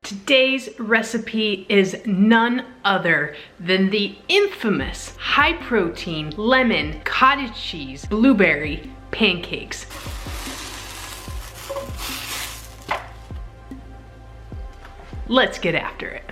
Today's recipe is none other than the infamous high protein lemon cottage cheese blueberry pancakes. Let's get after it.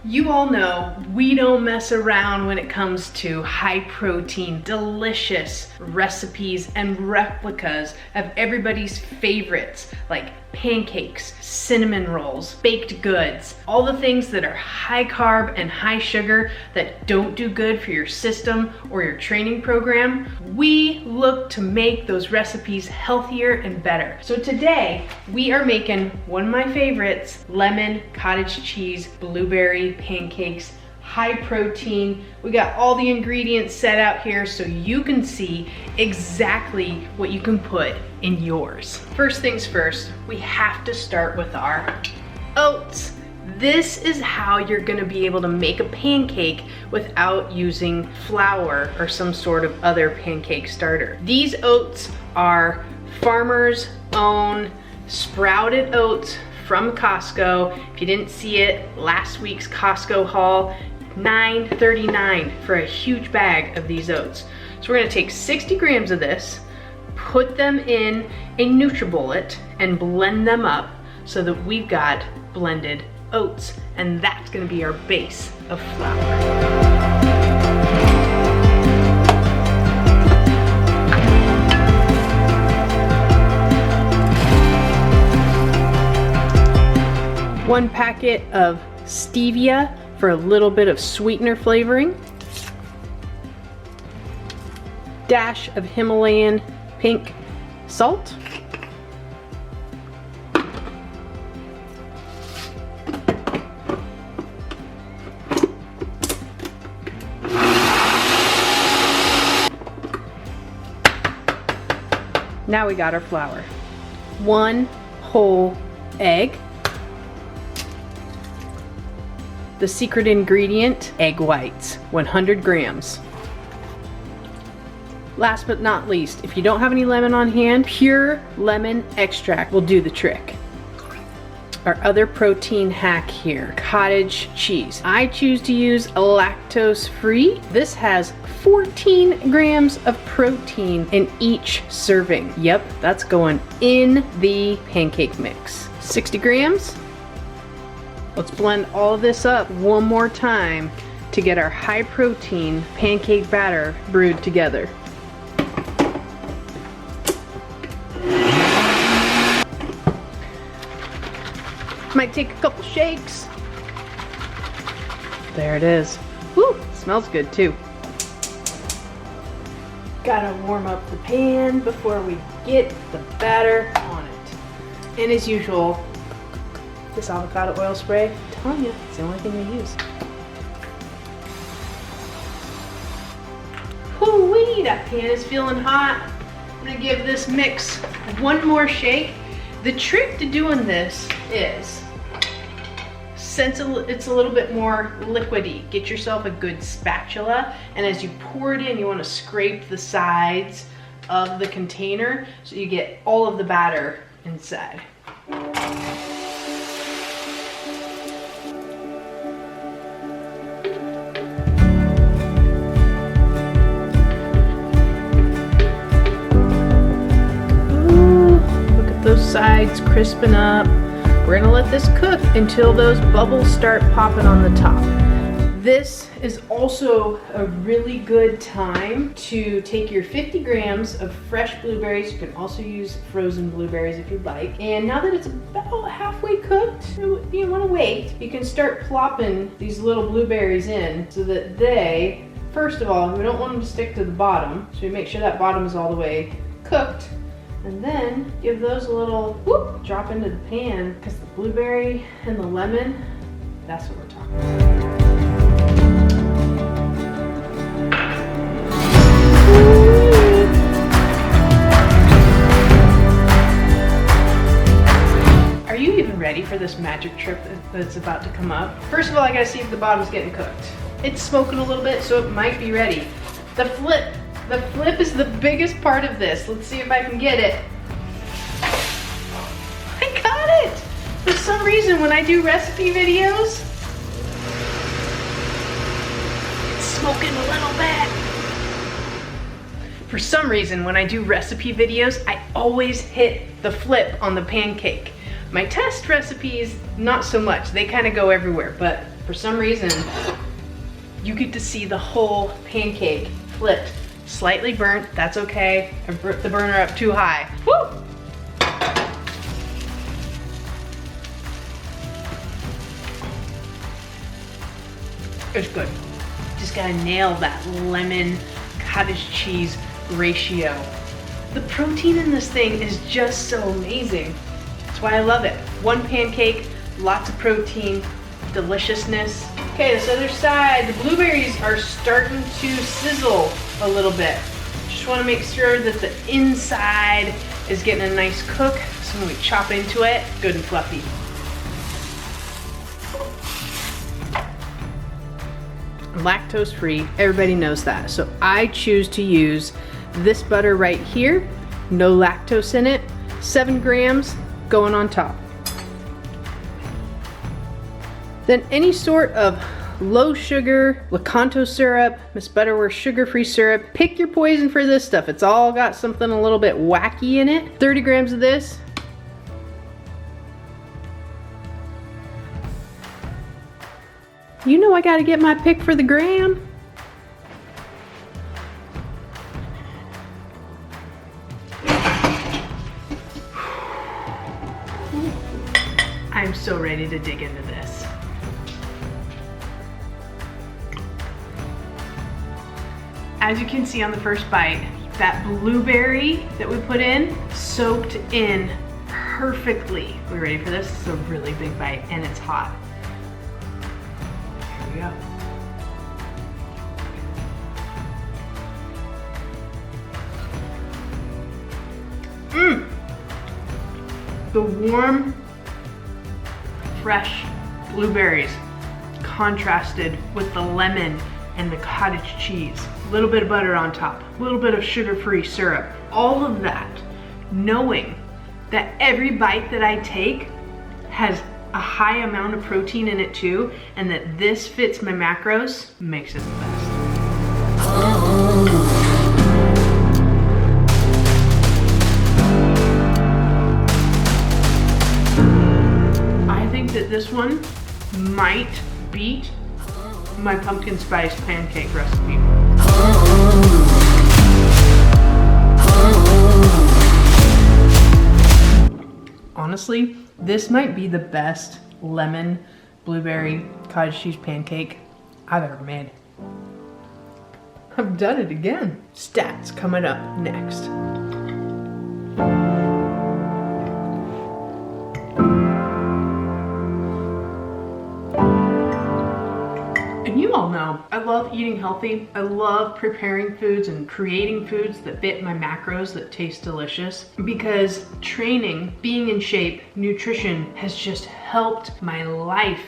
You all know we don't mess around when it comes to high protein, delicious recipes and replicas of everybody's favorites like pancakes, cinnamon rolls, baked goods, all the things that are high carb and high sugar that don't do good for your system or your training program. We look to make those recipes healthier and better. So today we are making one of my favorites, lemon cottage cheese blueberry pancakes, high protein. We got all the ingredients set out here so you can see exactly what you can put in yours. First things first, we have to start with our oats. This is how you're gonna be able to make a pancake without using flour or some sort of other pancake starter. These oats are farmers' own sprouted oats from Costco. If you didn't see it, last week's Costco haul, $9.39 for a huge bag of these oats. So we're gonna take 60 grams of this, put them in a NutriBullet and blend them up so that we've got blended oats, and that's gonna be our base of flour. One packet of stevia for a little bit of sweetener flavoring. Dash of Himalayan pink salt. Now we got our flour. One whole egg. The secret ingredient, egg whites, 100 grams. Last but not least, if you don't have any lemon on hand, pure lemon extract will do the trick. Our other protein hack here, cottage cheese. I choose to use lactose-free. This has 14 grams of protein in each serving. Yep, that's going in the pancake mix. 60 grams. Let's blend all of this up one more time to get our high protein pancake batter brewed together. Might take a couple shakes. There it is. Woo, smells good too. Gotta warm up the pan before we get the batter on it. And as usual, this avocado oil spray, I'm telling you, it's the only thing we use. Whoo-wee, that pan is feeling hot. I'm gonna give this mix one more shake. The trick to doing this is, since it's a little bit more liquidy, get yourself a good spatula, and as you pour it in, you wanna scrape the sides of the container so you get all of the batter inside. Those sides crisping up. We're gonna let this cook until those bubbles start popping on the top. This is also a really good time to take your 50 grams of fresh blueberries. You can also use frozen blueberries if you'd like. And now that it's about halfway cooked, you wanna wait. You can start plopping these little blueberries in so that they, first of all, we don't want them to stick to the bottom. So we make sure that bottom is all the way cooked. And then give those a little whoop, drop into the pan, because the blueberry and the lemon, that's what we're talking about. Are you even ready for this magic trick that's about to come up? First of all, I gotta see if the bottom's getting cooked. It's smoking a little bit, so it might be ready. The flip is the biggest part of this. Let's see if I can get it. reason when I do recipe videos, it's smoking a little bit. For some reason, when I do recipe videos, I always hit the flip on the pancake. My test recipes, not so much. They kind of go everywhere, but for some reason, you get to see the whole pancake flipped. Slightly burnt, that's okay. I burnt the burner up too high. Woo! It's good. Just gotta nail that lemon cottage cheese ratio. The protein in this thing is just so amazing. That's why I love it. One pancake, lots of protein, deliciousness. Okay, this other side, the blueberries are starting to sizzle a little bit. Just wanna make sure that the inside is getting a nice cook. So when we chop into it, good and fluffy. I'm lactose free, everybody knows that. So I choose to use this butter right here, no lactose in it, 7 grams going on top. Then any sort of low sugar, Lakanto syrup, Miss Butterworth sugar-free syrup. Pick your poison for this stuff. It's all got something a little bit wacky in it. 30 grams of this. You know I gotta get my pick for the gram. I'm so ready to dig into this. As you can see on the first bite, that blueberry that we put in soaked in perfectly. We ready for this? It's a really big bite and it's hot. Here we go. The warm, fresh blueberries contrasted with the lemon and the cottage cheese. A little bit of butter on top, a little bit of sugar-free syrup. All of that, knowing that every bite that I take has a high amount of protein in it too, and that this fits my macros, makes it the best. I think that this one might beat my pumpkin spice pancake recipe. Honestly, this might be the best lemon blueberry cottage cheese pancake I've ever made. I've done it again. Stats coming up next. You all know, I love eating healthy. I love preparing foods and creating foods that fit my macros that taste delicious, because training, being in shape, nutrition has just helped my life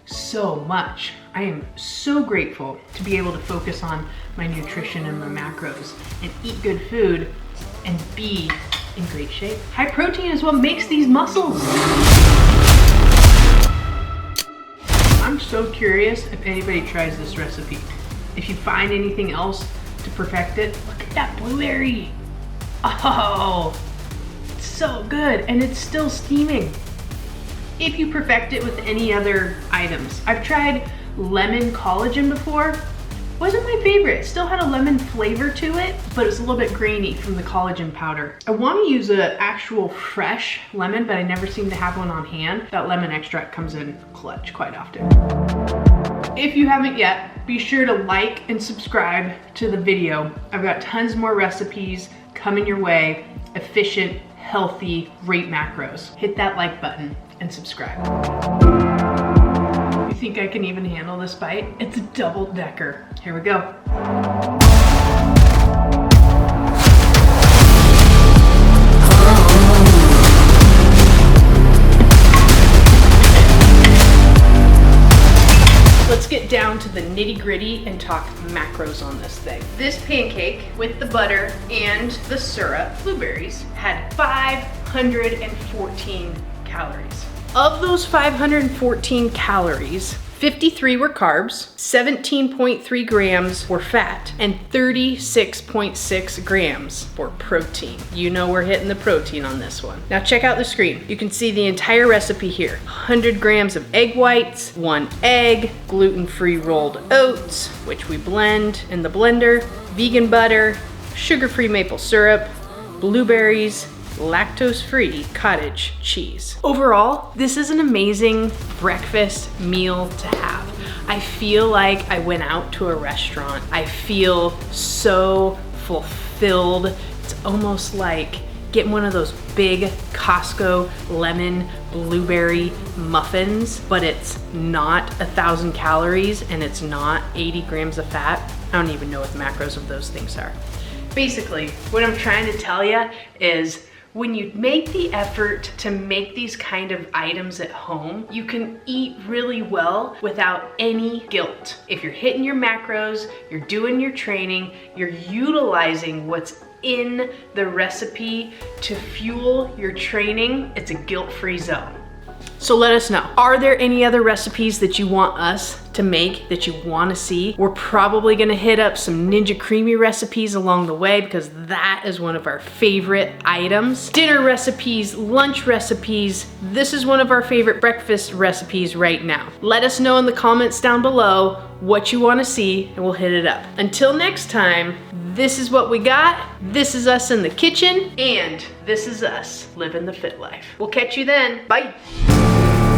so much. I am so grateful to be able to focus on my nutrition and my macros and eat good food and be in great shape. High protein is what makes these muscles. I'm so curious if anybody tries this recipe. If you find anything else to perfect it, look at that blueberry. Oh, it's so good, and it's still steaming. If you perfect it with any other items. I've tried lemon collagen before. Wasn't my favorite. Still had a lemon flavor to it, but it's a little bit grainy from the collagen powder. I want to use an actual fresh lemon, but I never seem to have one on hand. That lemon extract comes in clutch quite often. If you haven't yet, be sure to like and subscribe to the video. I've got tons more recipes coming your way. Efficient, healthy, great macros. Hit that like button and subscribe. You think I can even handle this bite? It's a double decker. Here we go. Let's get down to the nitty-gritty and talk macros on this thing. This pancake with the butter and the syrup, blueberries, had 514 calories. Of those 514 calories, 53 were carbs, 17.3 grams were fat, and 36.6 grams were protein. You know we're hitting the protein on this one. Now check out the screen. You can see the entire recipe here. 100 grams of egg whites, 1 egg, gluten-free rolled oats, which we blend in the blender, vegan butter, sugar-free maple syrup, blueberries, lactose-free cottage cheese. Overall, this is an amazing breakfast meal to have. I feel like I went out to a restaurant. I feel so fulfilled. It's almost like getting one of those big Costco lemon blueberry muffins, but it's not 1,000 calories and it's not 80 grams of fat. I don't even know what the macros of those things are. Basically, what I'm trying to tell you is when you make the effort to make these kind of items at home, you can eat really well without any guilt. If you're hitting your macros, you're doing your training, you're utilizing what's in the recipe to fuel your training, it's a guilt-free zone. So let us know, are there any other recipes that you want us to make that you want to see? We're probably going to hit up some Ninja Creamy recipes along the way because that is one of our favorite items. Dinner recipes, lunch recipes, this is one of our favorite breakfast recipes right now. Let us know in the comments down below what you want to see and we'll hit it up. Until next time, this is what we got. This is us in the kitchen and this is us living the fit life. We'll catch you then. Bye.